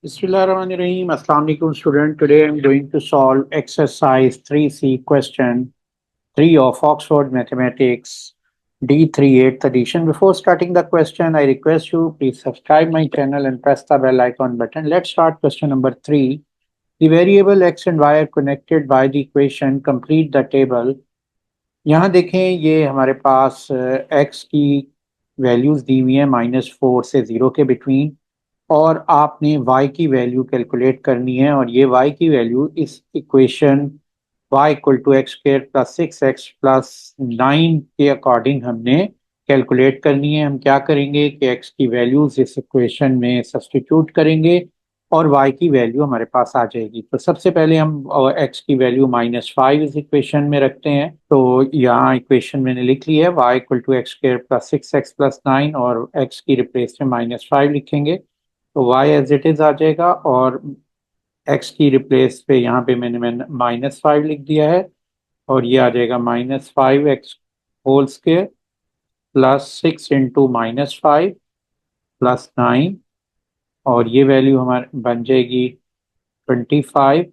Bismillahirrahmanirrahim. Assalamu alaikum student. Today I am going to solve exercise 3C question 3 of Oxford Mathematics D3 8th edition. Before starting the question, I request you please subscribe my channel and press the bell icon button. Let's start question number 3. The variable x and y are connected by the equation. Complete the table. यहाँ देखें ये हमारे पास x की values दी हुई है -4 से 0 के between और आपने y की वैल्यू कैलकुलेट करनी है और ये y की वैल्यू इस equation y equal to x square plus 6x plus 9 के अकॉर्डिंग हमने कैलकुलेट करनी है। हम क्या करेंगे कि x की वैल्यूज इस इक्वेशन में सब्स्टिट्यूट करेंगे और y की वैल्यू हमारे पास आ जाएगी। तो सबसे पहले हम x की वैल्यू -5 इस इक्वेशन में रखते हैं। तो यहाँ इक्वेशन मैंने लिख ली है y equal to x square plus 6x plus 9 और x की रिप्लेस में -5 लिखेंगे तो y एज इट इज आ जाएगा और x की रिप्लेस पे यहाँ पे मैंने -5 लिख दिया है और ये आ जाएगा -5x whole square plus 6 into -5 plus 9 और ये वैल्यू हमारे बन जाएगी 25।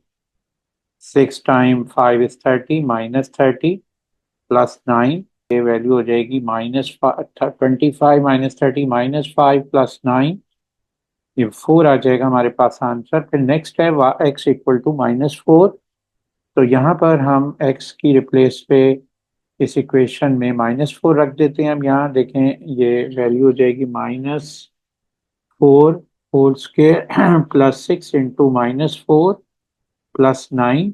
6 टाइम 5 इज 30 -30 प्लस 9 ये वैल्यू हो जाएगी -25 -30 -5 प्लस 9 ये 4 आ जाएगा हमारे पास आंसर। फिर नेक्स्ट है x इक्वल टू -4 तो यहाँ पर हम x की रिप्लेस पे इस इक्वेशन में -4 रख देते हैं। हम यहाँ देखें ये वैल्यू हो जाएगी -4 whole square plus 6 into -4 plus 9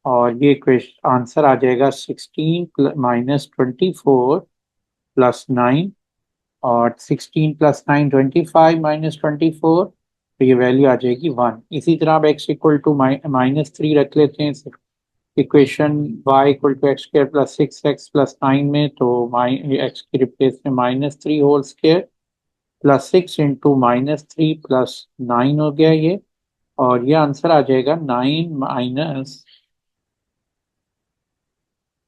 और ये क्वेश्चन आंसर आ जाएगा 16 -24 प्लस 9 और 16 प्लस 9 25 -24 तो ये वैल्यू आ जाएगी 1। इसी तरह अब x इक्वल टू -3 रख लेते हैं equation y equal to x square plus 6x plus 9 में तो x की रिप्लेस में -3 whole square plus 6 into -3 plus 9 हो गया ये और ये आंसर आ जाएगा 9 माइनस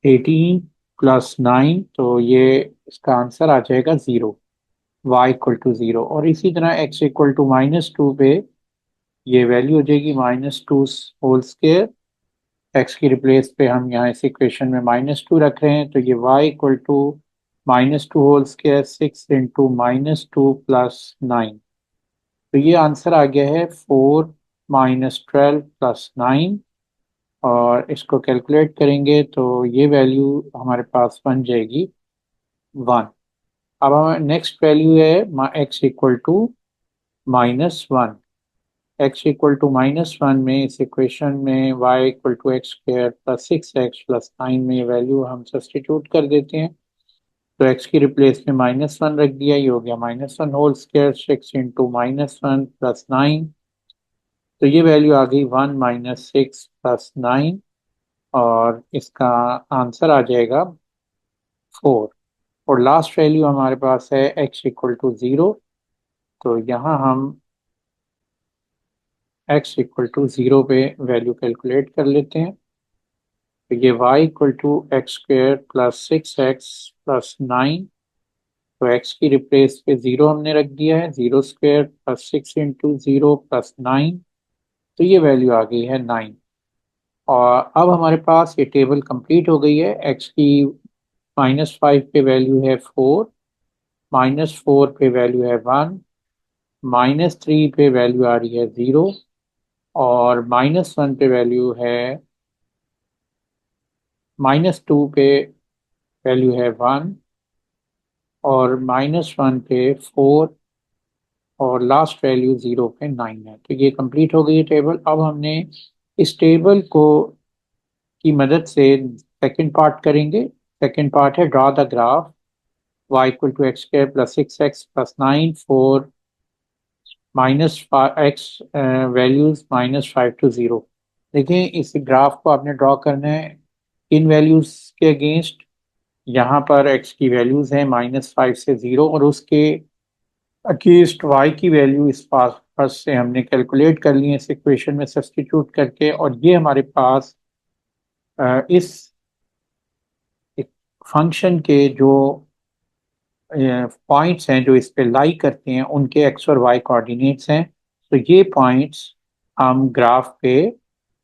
18 प्लस 9 तो ये इसका आंसर आ जाएगा 0 y इक्वल टू 0 और इसी तरह x इक्वल टू -2 पे ये वैल्यू हो जाएगी -2 होल स्क्वायर। x की रिप्लेस पे हम यहाँ इस इक्वेशन में -2 रख रहे हैं तो ये y equal to -2 whole square 6 into -2 plus 9 तो ये आंसर आ गया है 4 -12 प्लस 9 और इसको कैलकुलेट करेंगे तो ये वैल्यू हमारे पास बन जाएगी 1। अब हमारा नेक्स्ट वैल्यू है x equal to -1। x equal to -1 में इस इक्वेशन में y equal to x square plus 6x plus 9 में ये वैल्यू हम सब्स्टिट्यूट कर देते हैं तो x की रिप्लेस में -1 रख दिया ये हो गया -1 होल स्क्वायर 6 इंटू -1 प्लस 9 तो ये वैल्यू आ गई 1 -6 प्लस 9 और इसका आंसर आ जाएगा 4। और लास्ट वैल्यू हमारे पास है x इक्वल टू 0 तो यहाँ हम x इक्वल टू 0 पे वैल्यू कैलकुलेट कर लेते हैं तो ये y equal to x square plus 6x plus 9 तो x की रिप्लेस पे 0 हमने रख दिया है 0 स्क्वायर प्लस 6 इंटू 0 प्लस 9 तो ये वैल्यू आ गई है 9। और अब हमारे पास ये टेबल कंप्लीट हो गई है। x की -5 पे वैल्यू है 4 -4 पे वैल्यू है 1 -3 पे वैल्यू आ रही है 0 और -1 पे वैल्यू है -2 पे वैल्यू है 1 और -1 पे 4 और लास्ट वैल्यू 0 पे 9 है। तो ये कंप्लीट हो गई है टेबल। अब हमने इस टेबल को की मदद से सेकंड पार्ट करेंगे। सेकंड पार्ट है draw the graph y equal to x square plus 6x plus 9 4 -x values -5 to 0। देखिए इस ग्राफ को आपने ड्रॉ करना है इन वैल्यूज के अगेंस्ट। यहाँ पर x की वैल्यूज हैं -5 से 0 और उसके अगेंस्ट y की वैल्यू इस पास से हमने कैलकुलेट कर ली है इस इक्वेशन में सब्स्टिट्यूट करके और ये हमारे पास इस फंक्शन के जो पॉइंट्स हैं जो इस पे लाई करते हैं उनके एक्स और वाई कोऑर्डिनेट्स हैं। तो ये पॉइंट्स हम ग्राफ पे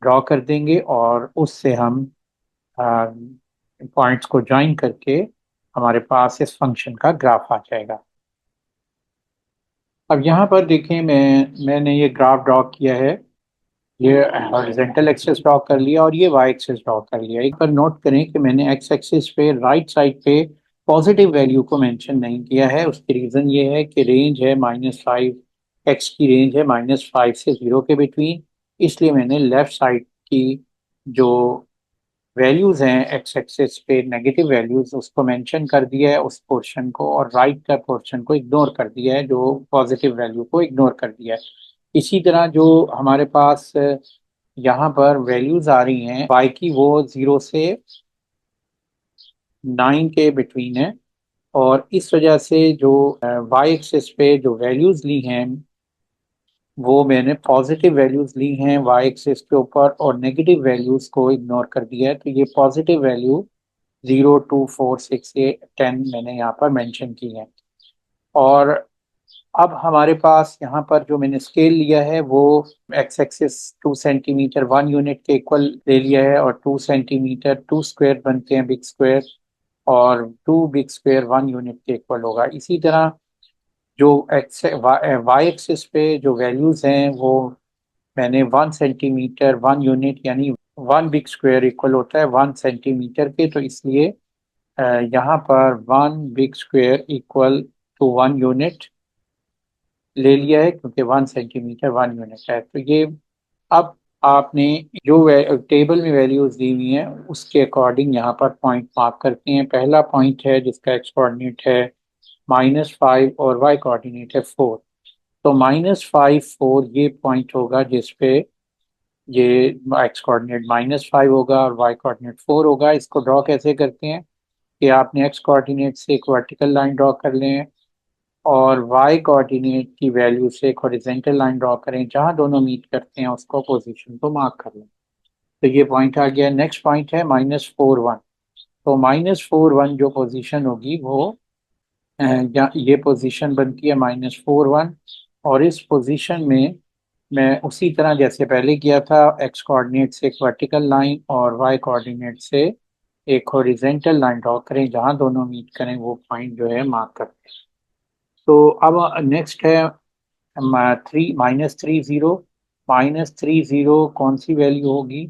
ड्रॉ कर देंगे और उससे हम पॉइंट्स को ज्वाइन करके हमारे पास इस फंक्शन का ग्राफ आ जाएगा। अब यहाँ पर देखें, मैंने ये ग्राफ ड्रॉ किया है। ये हॉरिजॉन्टल एक्सिस ड्रॉ कर लिया और ये वाई एक्सिस ड्रॉ कर लिया। एक बार नोट करें कि मैंने एक्स एक्सिस पे राइट साइड पे पॉजिटिव वैल्यू को मेंशन नहीं किया है। उसकी रीज़न ये है कि रेंज है -5, एक्स की रेंज है -5 से 0 के बिटवीन, इसलिए मैंने लेफ्ट साइड की जो वैल्यूज़ हैं एक्स एक्सिस पे नेगेटिव वैल्यूज़ उसको मेंशन कर दिया है उस पोर्शन को, और राइट का पोर्शन को इग्नोर कर दिया है जो पॉजिटिव वैल्यू को इग्नोर कर दिया है। इसी तरह जो हमारे पास यहाँ पर वैल्यूज आ रही हैं y की, वो 0 से 9 के बिटवीन है, और इस वजह से जो y एक्सिस पे जो वैल्यूज ली हैं वो मैंने पॉजिटिव वैल्यूज ली हैं y एक्सिस के ऊपर, और नेगेटिव वैल्यूज को इग्नोर कर दिया है। तो ये पॉजिटिव वैल्यू 0, 2, 4, 6, 8, 10 मैंने यहाँ पर मेंशन की है। और अब हमारे पास यहाँ पर जो मैंने स्केल लिया है वो एक्स एक्सिस 2 सेंटीमीटर 1 यूनिट के इक्वल ले लिया है, और 2 सेंटीमीटर 2 स्क्वायर बनते हैं बिग स्क्वायर, और 2 बिग स्क्वायर 1 यूनिट के इक्वल होगा। इसी तरह जो एक्स वाई एक्सिस पे जो वैल्यूज हैं वो मैंने 1 सेंटीमीटर 1 यूनिट यानी 1 बिग स्क्वायर इक्वल होता है 1 सेंटीमीटर के, तो इसलिए अ, यहाँ पर 1 big square equal to 1 unit ले लिया है, क्योंकि 1 सेंटीमीटर 1 यूनिट है। तो ये अब आपने जो टेबल में वैल्यूज दी हुई हैं उसके अकॉर्डिंग यहाँ पर पॉइंट मार्क करते हैं। पहला पॉइंट है जिसका एक्स कोऑर्डिनेट है -5 और वाई कोऑर्डिनेट है 4। तो -5, 4 ये पॉइंट होगा जिसपे ये एक्स कोऑर्डिनेट -5 होगा और वाई कोऑर्डिनेट 4 होगा। इसको ड्रॉ कैसे करते हैं कि आपने एक्स कोऑर्डिनेट से एक वर्टिकल लाइन ड्रॉ कर लें और वाई कोऑर्डिनेट की वैल्यू से एक हॉरिजॉन्टल लाइन ड्रॉ करें, जहां दोनों मीट करते हैं उसको पोजीशन को मार्क कर लें। तो ये पॉइंट आ गया। नेक्स्ट पॉइंट है -4, 1। तो -4, 1 जो पोजीशन होगी वो ये पोजीशन बनती है -4, 1, और इस पोजीशन में मैं उसी तरह जैसे पहले किया था, एक्स कोऑर्डिनेट से एक वर्टिकल लाइन और वाई कोऑर्डिनेट से एक हॉरिजॉन्टल लाइन ड्रॉ करें, जहां दोनों मीट करें वो पॉइंट जो है मार्क करते हैं। तो अब नेक्स्ट है 3, -3, 0 कौन सी वैल्यू होगी?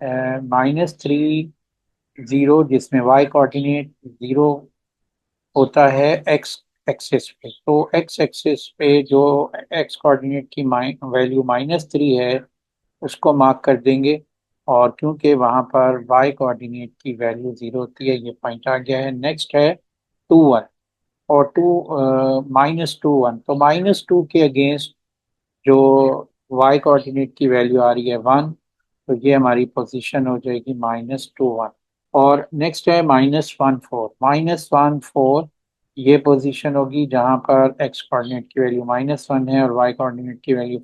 -3, 0 जिसमें वाई कोऑर्डिनेट 0 होता है एक्स एक्सिस पे। तो एक्स एक्सिस पे जो एक्स कोऑर्डिनेट की वैल्यू -3 है उसको मार्क कर देंगे, और क्योंकि वहाँ पर वाई कोऑर्डिनेट की वैल्यू 0 होती है, ये पॉइंट आ गया है। नेक्स्ट है 2, 1 और -2, 1। तो -2 के अगेंस्ट जो वाई कोऑर्डिनेट की वैल्यू आ रही है 1, तो ये हमारी पोजीशन हो जाएगी -2, 1। और नेक्स्ट है -1, 4। -1, 4 ये पोजीशन होगी जहां पर एक्स कोऑर्डिनेट की वैल्यू -1 है और वाई कोऑर्डिनेट की वैल्यू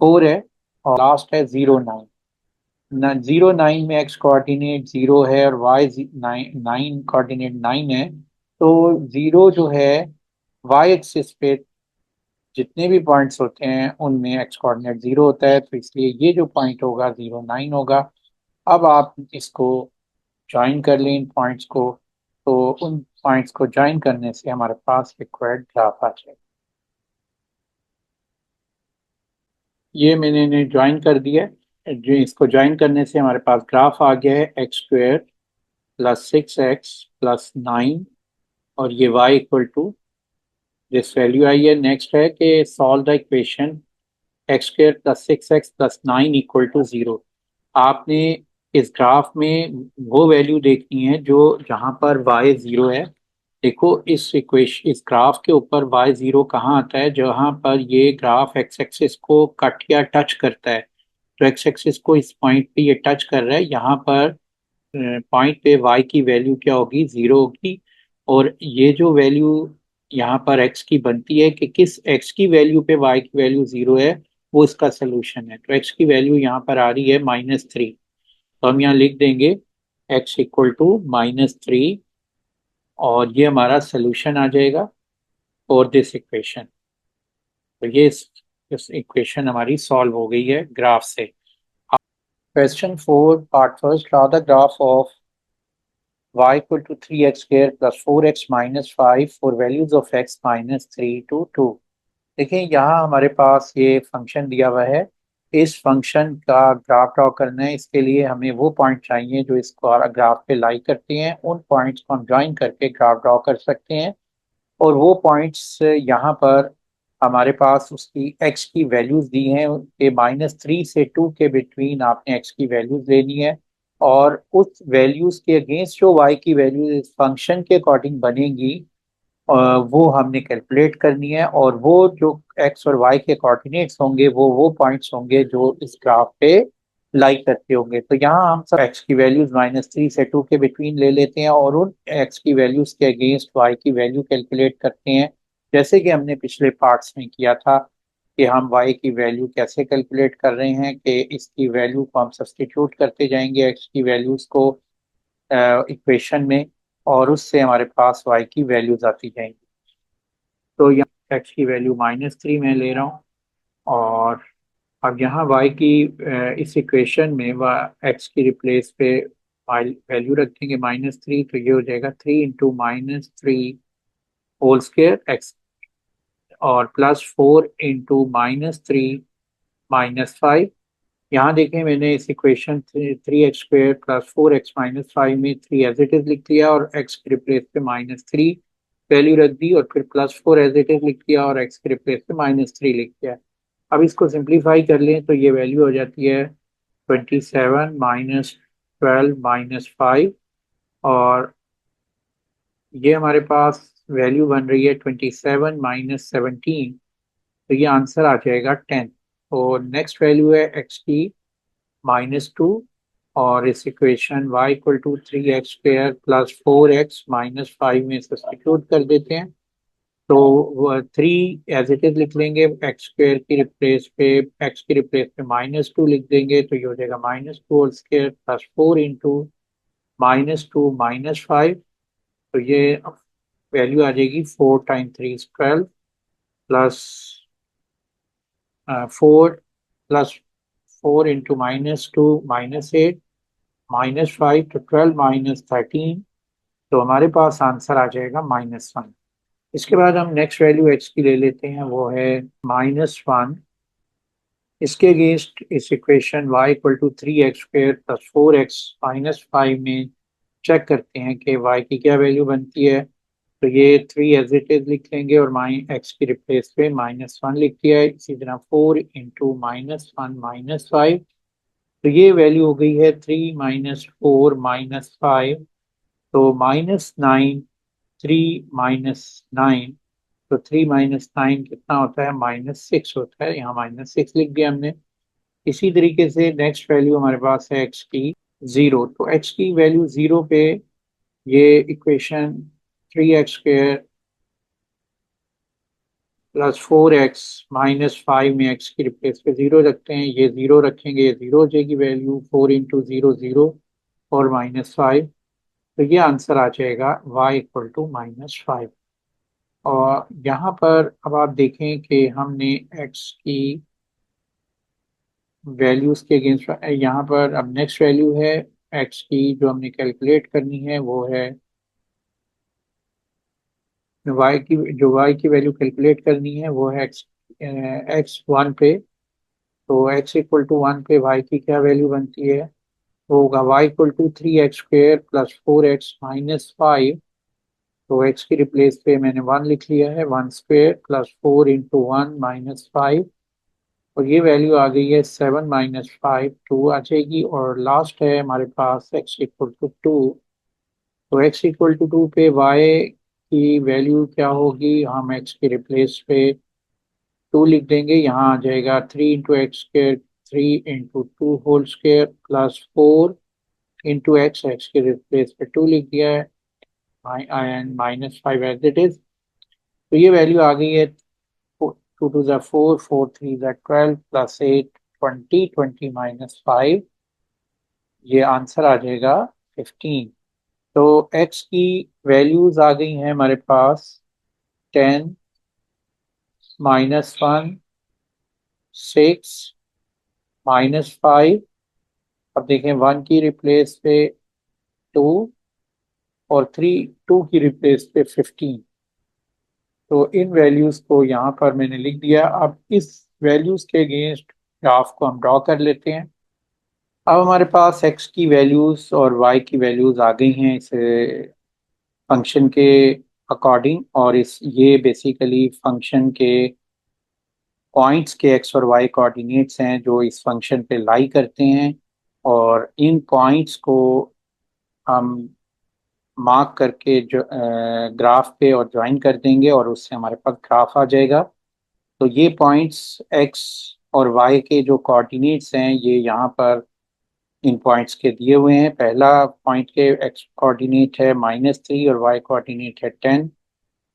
4 है। और लास्ट है 0, 9। 0, 9 में एक्स कोऑर्डिनेट 0 है और वाई 9 कोऑर्डिनेट 9 है। तो 0 जो है वाई एक्सिस पे जितने भी पॉइंट्स होते हैं उनमें एक्स कोऑर्डिनेट 0 होता है, तो इसलिए ये जो पॉइंट होगा 0, 9 होगा। अब आप इसको ज्वाइन कर लें इन पॉइंट्स को, तो उन पॉइंट्स को ज्वाइन करने से हमारे पास रिक्वायर्ड ग्राफ आ जाएगा। ये मैंने ज्वाइन कर दिया है। जो इसको ज्वाइन करने से हमारे पास ग्राफ आ गया है x² + 6x + 9, और ये y equal to this value आई है। नेक्स्ट है कि solve the equation x² + 6x + 9 equal to 0। आपने इस ग्राफ में वो वैल्यू देखनी है जो जहां पर y 0 है। देखो इस ग्राफ के ऊपर y 0 कहाँ आता है? जहां पर ये ग्राफ एक्स एक्सिस को कट या टच करता है। तो एक्स एक्सिस को इस पॉइंट पे ये टच कर रहा है, यहाँ पर पॉइंट पे y की वैल्यू क्या होगी? 0 होगी। और ये जो वैल्यू यहाँ पर x की बनती है कि किस x की वैल्यू पे y की वैल्यू 0 है, वो इसका सोल्यूशन है। तो x की वैल्यू यहाँ पर आ रही है -3, तो हम यहाँ लिख देंगे x इक्वल टू -3, और ये हमारा सोल्यूशन आ जाएगा फॉर दिस इक्वेशन। तो ये इस इक्वेशन हमारी सॉल्व हो गई है ग्राफ से। Question 4 part first, draw the graph of y equal to 3x square plus 4x minus 5 for values of x minus 3 to 2। देखिए यहाँ हमारे पास ये फंक्शन दिया हुआ है, इस फंक्शन का ग्राफ ड्रॉ करना है। इसके लिए हमें वो पॉइंट चाहिए जो इसको ग्राफ पे लाई करते हैं, उन पॉइंट्स को हम ज्वाइन करके ग्राफ ड्रॉ कर सकते हैं। और वो पॉइंट्स यहाँ पर हमारे पास उसकी एक्स की वैल्यूज दी हैं कि -3 से 2 के बिटवीन आपने एक्स की वैल्यूज लेनी है, और उस वैल्यूज के अगेंस्ट जो वाई की वैल्यूज इस फंक्शन के अकॉर्डिंग बनेगी वो हमने कैलकुलेट करनी है। और वो जो एक्स और वाई के कोऑर्डिनेट्स होंगे वो पॉइंट्स होंगे जो इस ग्राफ पे लाई करते होंगे। तो यहाँ हम सब एक्स की वैल्यूज -3 से 2 के बिटवीन ले लेते हैं और उन एक्स की वैल्यूज के अगेंस्ट वाई की वैल्यू कैलकुलेट करते हैं, जैसे कि हमने पिछले पार्ट्स में किया था कि हम वाई की वैल्यू कैसे कैलकुलेट कर रहे हैं कि इसकी वैल्यू को हम सब्स्टिट्यूट करते जाएंगे एक्स की वैल्यूज को इक्वेशन में, और उससे हमारे पास वाई की वैल्यूज आती जाएंगी। तो यहाँ एक्स की वैल्यू -3 मैं ले रहा हूँ, और अब यहाँ y की इस इक्वेशन में एक्स की रिप्लेस पे वैल्यू रख देंगे -3, तो ये हो जाएगा 3 इंटू -3 होल स्क्वायर एक्स, और +4 इंटू -3 -5। यहाँ देखें मैंने इस equation 3x square plus 4x minus 5 में 3 एज इट इज लिख दिया और x के रिप्लेस पे -3 वैल्यू रख दी, और फिर +4 एज इट इज लिख दिया और x के रिप्लेस पे -3 लिख दिया। अब इसको सिंप्लीफाई कर लें तो ये वैल्यू हो जाती है 27 -12 -5, और ये हमारे पास वैल्यू बन रही है 27 -17। तो ये आंसर आ जाएगा 10। तो नेक्स्ट वैल्यू है x की -2, और इस equation y equal to 3x square plus 4x minus 5 में सब्स्टिट्यूट कर देते हैं। तो 3 एज इट इज लिख लेंगे, एक्स स्क्वायर की रिप्लेस पे एक्स की रिप्लेस पे -2 लिख देंगे, तो ये हो जाएगा -2 होल स्क्वायर प्लस 4 इंटू -2 -5। तो ये वैल्यू आ जाएगी 4 time 3 is 12 plus 4 plus 4 into -2 -8 -5, तो 12 -13। तो हमारे पास आंसर आ जाएगा -1। इसके बाद हम नेक्स्ट वैल्यू एक्स की ले लेते हैं, वो है -1। इसके अगेंस्ट इस equation y equal to 3x square plus 4x minus 5 में चेक करते हैं कि y की क्या वैल्यू बनती है। तो ये 3 एज इट इज लिख लेंगे और x की रिप्लेस पे -1 लिख दिया है। इसी तरह 4 इंटू -1 -5, तो ये वैल्यू हो गई है 3 -4 -5, तो -9, 3 -9, तो 3 - 9 कितना होता है, -6 होता है। यहाँ -6 लिख दिया हमने। इसी तरीके से नेक्स्ट वैल्यू हमारे पास है एक्स की 0, तो एक्स की वैल्यू 0 पे ये equation 3x square plus 4x minus 5 में एक्स की रिप्लेस पे 0 रखते हैं, ये 0 रखेंगे, ये 0 हो जाएगी वैल्यू, 4 इंटू 0 0 और -5। तो ये आंसर आ जाएगा y इक्वल टू -5। और यहाँ पर अब आप देखें कि हमने x की वैल्यूज के अगेंस्ट यहाँ पर अब नेक्स्ट वैल्यू है x की जो हमने कैलकुलेट करनी है, वो है y की वैल्यू कैलकुलेट करनी है, वो है x 1 पे। तो x इक्वल टू 1 पे y की क्या वैल्यू बनती है, वो होगा y equal to 3x square plus 4x minus 5। तो x की रिप्लेस पे मैंने 1 लिख लिया है, 1 स्क्वेयर प्लस 4 इंटू 1 -5, और ये वैल्यू आ गई है 7 -5, 2 आ जाएगी। और लास्ट है हमारे पास x इक्वल टू 2। तो x इक्वल टू 2 पे y की वैल्यू क्या होगी, हम x की रिप्लेस पे 2 लिख देंगे, यहाँ आ जाएगा 3 into x square 3 into 2 whole square plus 4 into x के रिप्लेस पे 2 लिख दिया है, एंड -5 एज इट इज। तो ये वैल्यू आ गई है 2 2 ज़ा 4, 4 3 ज़ा 12 प्लस 8 20, 20 -5, ये आंसर आ जाएगा 15। तो x की वैल्यूज आ गई हैं हमारे पास 10 -1 6 -5। अब देखें 1 की रिप्लेस पे 2 और 2 की रिप्लेस पे 15। तो इन वैल्यूज को यहाँ पर मैंने लिख दिया। अब इस वैल्यूज के अगेंस्ट ग्राफ को हम ड्रॉ कर लेते हैं। अब हमारे पास x की वैल्यूज और y की वैल्यूज आ गई हैं इस फंक्शन के अकॉर्डिंग, और इस ये बेसिकली फंक्शन के पॉइंट्स के x और y कोऑर्डिनेट्स हैं जो इस फंक्शन पे लाई करते हैं, और इन पॉइंट्स को हम मार्क करके जो ग्राफ पे और ज्वाइन कर देंगे और उससे हमारे पास ग्राफ आ जाएगा। तो ये पॉइंट्स x और y के जो कोऑर्डिनेट्स हैं ये यहाँ पर इन पॉइंट्स के दिए हुए हैं। पहला पॉइंट के x कोऑर्डिनेट है -3 और y कोऑर्डिनेट है 10।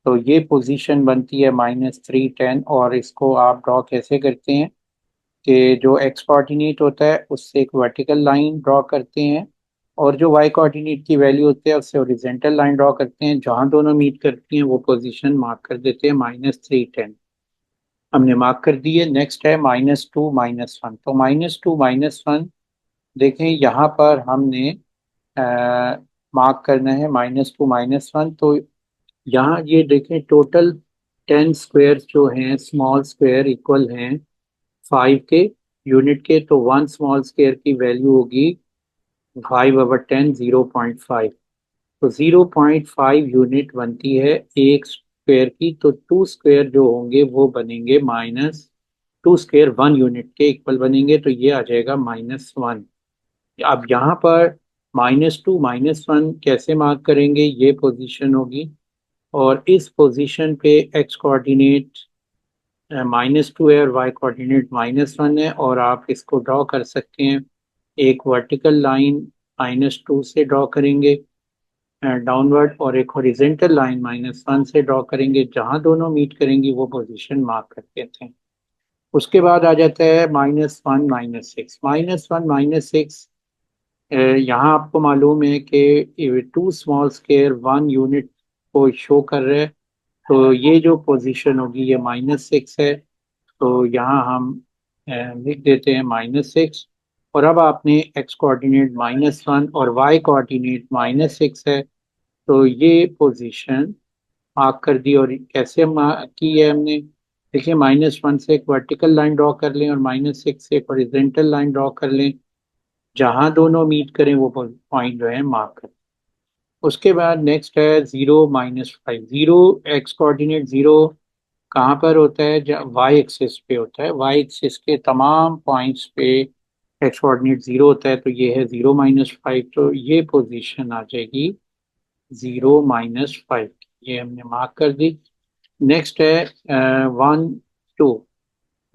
तो ये पोजीशन बनती है -3 10। और इसको आप ड्रॉ कैसे करते हैं कि जो x कोऑर्डिनेट होता है उससे एक वर्टिकल लाइन ड्रॉ करते हैं, और जो y कोऑर्डिनेट की वैल्यू होती है उससे हॉरिजॉन्टल लाइन ड्रॉ करते हैं। जहां दोनों मीट करती हैं वो पोजीशन मार्क कर देते हैं -3 10। हमने मार्क कर दी है। नेक्स्ट है -2 -1। तो -2 -1 देखें यहाँ पर हमने मार्क करना है -2 -1। तो यहाँ ये देखें टोटल 10 स्क्वायर जो हैं स्मॉल स्क्वायर इक्वल हैं 5 के यूनिट के। तो 1 स्मॉल स्क्वायर की वैल्यू होगी 5/10 0.5। तो 0.5 यूनिट बनती है एक स्क्वायर की। तो 2 स्क्वायर जो होंगे वो बनेंगे -2 स्क्वायर 1 यूनिट के इक्वल बनेंगे। तो ये आ जाएगा -1। अब यहाँ पर -2 -1 कैसे मार्क करेंगे, ये पोजीशन होगी, और इस पोजीशन पे x कोऑर्डिनेट -2 है और y कोऑर्डिनेट -1 है, और आप इसको ड्रॉ कर सकते हैं। एक वर्टिकल लाइन -2 से ड्रॉ करेंगे डाउनवर्ड, और एक हॉरिजॉन्टल लाइन -1 से ड्रॉ करेंगे। जहां दोनों मीट करेंगी वो पोजीशन मार्क कर देते हैं। उसके बाद आ जाता है -1 -6। -1 -6 यहाँ आपको मालूम है कि 2 स्मॉल स्क्वायर 1 यूनिट को शो कर रहे हैं। तो ये जो पोजीशन होगी ये -6 है। तो यहाँ हम लिख देते हैं -6। और अब आपने x कोऑर्डिनेट -1 और y कोऑर्डिनेट -6 है। तो ये पोजीशन मार्क कर दी। और कैसे मार्क की है हमने, देखिए -1 से एक वर्टिकल लाइन ड्रॉ कर लें और -6 से एक हॉरिजॉन्टल लाइन ड्रॉ कर लें। जहां दोनों मीट करें वो पॉइंट जो है मार्क करें। उसके बाद नेक्स्ट है 0 -5। 0 x कोऑर्डिनेट 0 कहाँ पर होता है, जब वाई एक्सिस पे होता है। वाई एक्सिस के तमाम पॉइंट्स पे एक्स कोऑर्डिनेट 0 होता है। तो ये है 0 -5। तो ये पोजीशन आ जाएगी 0 -5। ये हमने मार्क कर दी। नेक्स्ट है 1 2।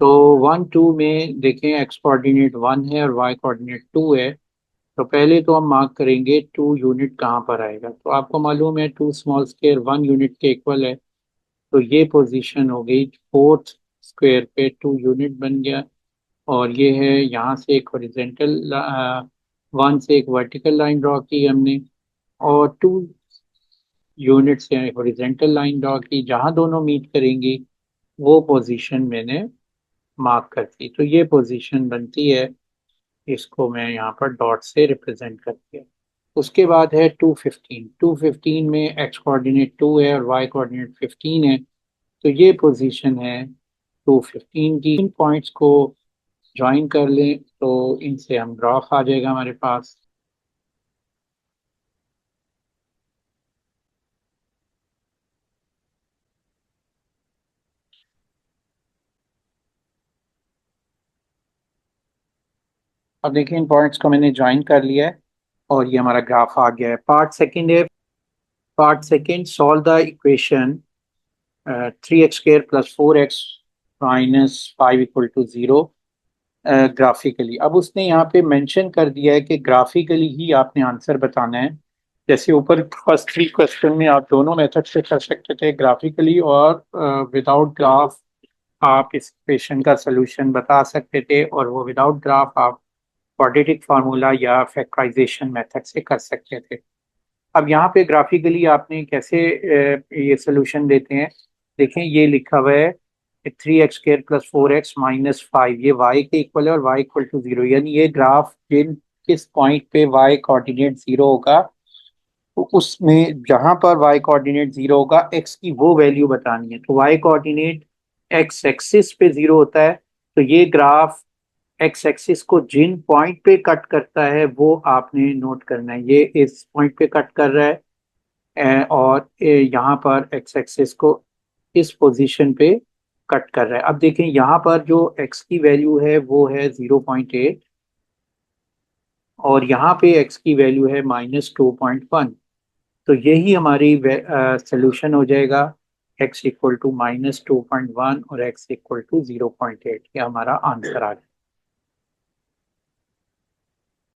तो 1 2 में देखें एक्स कोऑर्डिनेट 1 है और वाई कोऑर्डिनेट 2 है। तो पहले तो हम मार्क करेंगे 2 यूनिट कहाँ पर आएगा। तो आपको मालूम है 2 स्मॉल स्क्वायर 1 यूनिट के इक्वल है। तो ये पोजीशन हो गई फोर्थ स्क्वायर पे 2 यूनिट बन गया। और ये है यहाँ से एक हॉरिजॉन्टल 1 से एक वर्टिकल लाइन ड्रॉ की हमने, और 2 यूनिट से हॉरिजॉन्टल लाइन ड्रॉ की। जहाँ दोनों मीट करेंगी वो पोजीशन मैंने मार्क कर दी। तो ये पोजीशन बनती है, इसको मैं यहाँ पर डॉट से रिप्रेजेंट कर दिया। उसके बाद है 215। 215 में एक्स कोऑर्डिनेट 2 है और वाई कोऑर्डिनेट 15 है। तो ये पोजीशन है 215 की। इन पॉइंट्स को ज्वाइन कर लें तो इनसे हम ग्राफ आ जाएगा हमारे पास। अब देखिए इन पॉइंट्स को मैंने ज्वाइन कर लिया है और ये हमारा ग्राफ आ गया है। पार्ट सेकंड है। Part second, solve the equation 3x² + 4x - 5 = 0 graphically. अब उसने यहाँ पे मेंशन कर दिया है कि ग्राफिकली ही आपने आंसर बताना है। जैसे ऊपर फर्स्ट 3 क्वेश्चन में आप दोनों मेथड से कर सकते थे, ग्राफिकली और विदाउट ग्राफ आप इस क्वेश्चन का सोल्यूशन बता सकते थे, और वो विदाउट ग्राफ आप क्वाड्रेटिक फार्मूला या फैक्टराइजेशन मेथड से कर सकते थे। अब यहाँ पे ग्राफिकली आपने कैसे ये सोल्यूशन देते हैं, देखें ये लिखा हुआ है 3x² + 4x - 5 ये y के इक्वल है और y इक्वल टू 0, यानी ये ग्राफ किस पॉइंट पे y कोऑर्डिनेट 0 होगा, तो उसमें जहां पर y कोऑर्डिनेट 0 होगा x की वो वैल्यू बतानी है। तो y कोऑर्डिनेट x एक्सिस पे 0 होता है, तो ये ग्राफ एक्स एक्सिस को जिन पॉइंट पे कट करता है वो आपने नोट करना है। ये इस पॉइंट पे कट कर रहा है और यहाँ पर एक्स एक्सिस को इस पोजीशन पे कट कर रहा है। अब देखें यहाँ पर जो एक्स की वैल्यू है वो है 0.8 और यहाँ पे एक्स की वैल्यू है -2.1। तो यही हमारी सोल्यूशन हो जाएगा, x इक्वल टू -2.1 और x इक्वल टू 0.8। ये हमारा आंसर आ गया।